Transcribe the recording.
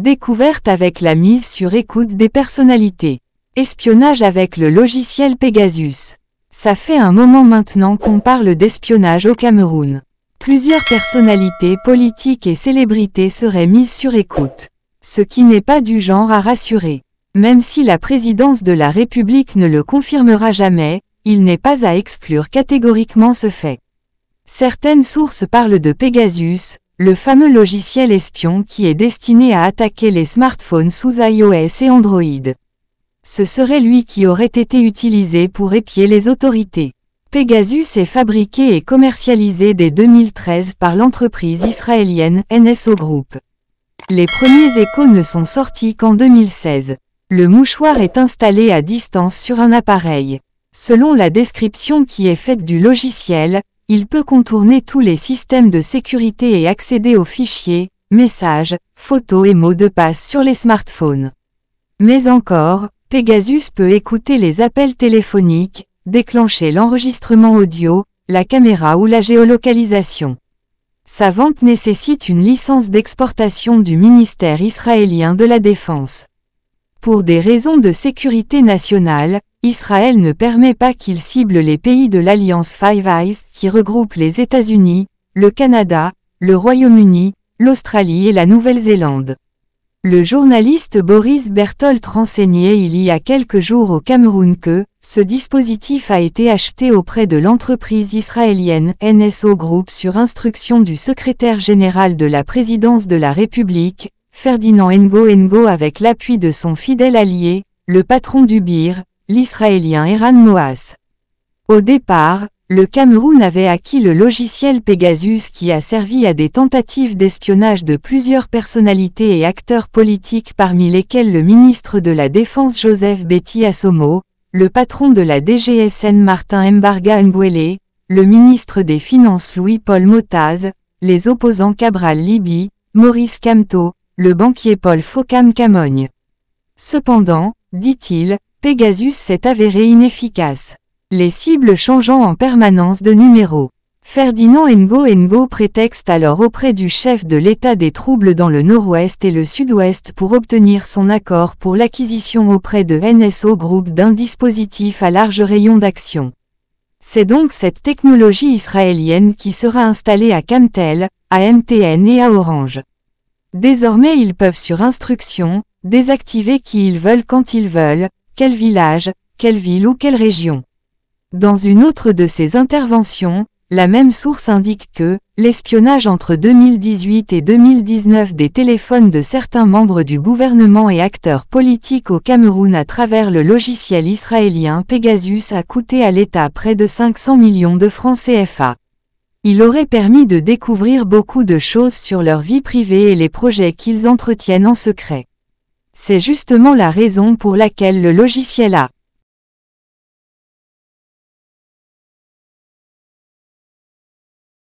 Découverte avec la mise sur écoute des personnalités. Espionnage avec le logiciel Pegasus. Ça fait un moment maintenant qu'on parle d'espionnage au Cameroun. Plusieurs personnalités politiques et célébrités seraient mises sur écoute. Ce qui n'est pas du genre à rassurer. Même si la présidence de la République ne le confirmera jamais, il n'est pas à exclure catégoriquement ce fait. Certaines sources parlent de Pegasus, le fameux logiciel espion qui est destiné à attaquer les smartphones sous iOS et Android. Ce serait lui qui aurait été utilisé pour épier les autorités. Pegasus est fabriqué et commercialisé dès 2013 par l'entreprise israélienne NSO Group. Les premiers échos ne sont sortis qu'en 2016. Le mouchoir est installé à distance sur un appareil. Selon la description qui est faite du logiciel, il peut contourner tous les systèmes de sécurité et accéder aux fichiers, messages, photos et mots de passe sur les smartphones. Mais encore, Pegasus peut écouter les appels téléphoniques, déclencher l'enregistrement audio, la caméra ou la géolocalisation. Sa vente nécessite une licence d'exportation du ministère israélien de la Défense. Pour des raisons de sécurité nationale, Israël ne permet pas qu'il cible les pays de l'Alliance Five Eyes qui regroupe les États-Unis, le Canada, le Royaume-Uni, l'Australie et la Nouvelle-Zélande. Le journaliste Boris Berthold renseignait il y a quelques jours au Cameroun que ce dispositif a été acheté auprès de l'entreprise israélienne NSO Group sur instruction du secrétaire général de la présidence de la République, Ferdinand Ngo avec l'appui de son fidèle allié, le patron du BIR, l'Israélien Eran Moas. Au départ, le Cameroun avait acquis le logiciel Pegasus qui a servi à des tentatives d'espionnage de plusieurs personnalités et acteurs politiques parmi lesquels le ministre de la Défense Joseph Betty Assomo, le patron de la DGSN Martin Mbarga Ngwele, le ministre des Finances Louis-Paul Motaz, les opposants Cabral Libi, Maurice Kamto, le banquier Paul Fokam Kamogne. Cependant, dit-il, Pegasus s'est avéré inefficace. Les cibles changeant en permanence de numéro. Ferdinand Ngo prétexte alors auprès du chef de l'État des troubles dans le nord-ouest et le sud-ouest pour obtenir son accord pour l'acquisition auprès de NSO Group d'un dispositif à large rayon d'action. C'est donc cette technologie israélienne qui sera installée à Camtel, à MTN et à Orange. Désormais ils peuvent sur instruction, désactiver qui ils veulent quand ils veulent, quel village, quelle ville ou quelle région. Dans une autre de ses interventions, la même source indique que l'espionnage entre 2018 et 2019 des téléphones de certains membres du gouvernement et acteurs politiques au Cameroun à travers le logiciel israélien Pegasus a coûté à l'État près de 500 millions de francs CFA. Il aurait permis de découvrir beaucoup de choses sur leur vie privée et les projets qu'ils entretiennent en secret. C'est justement la raison pour laquelle le logiciel a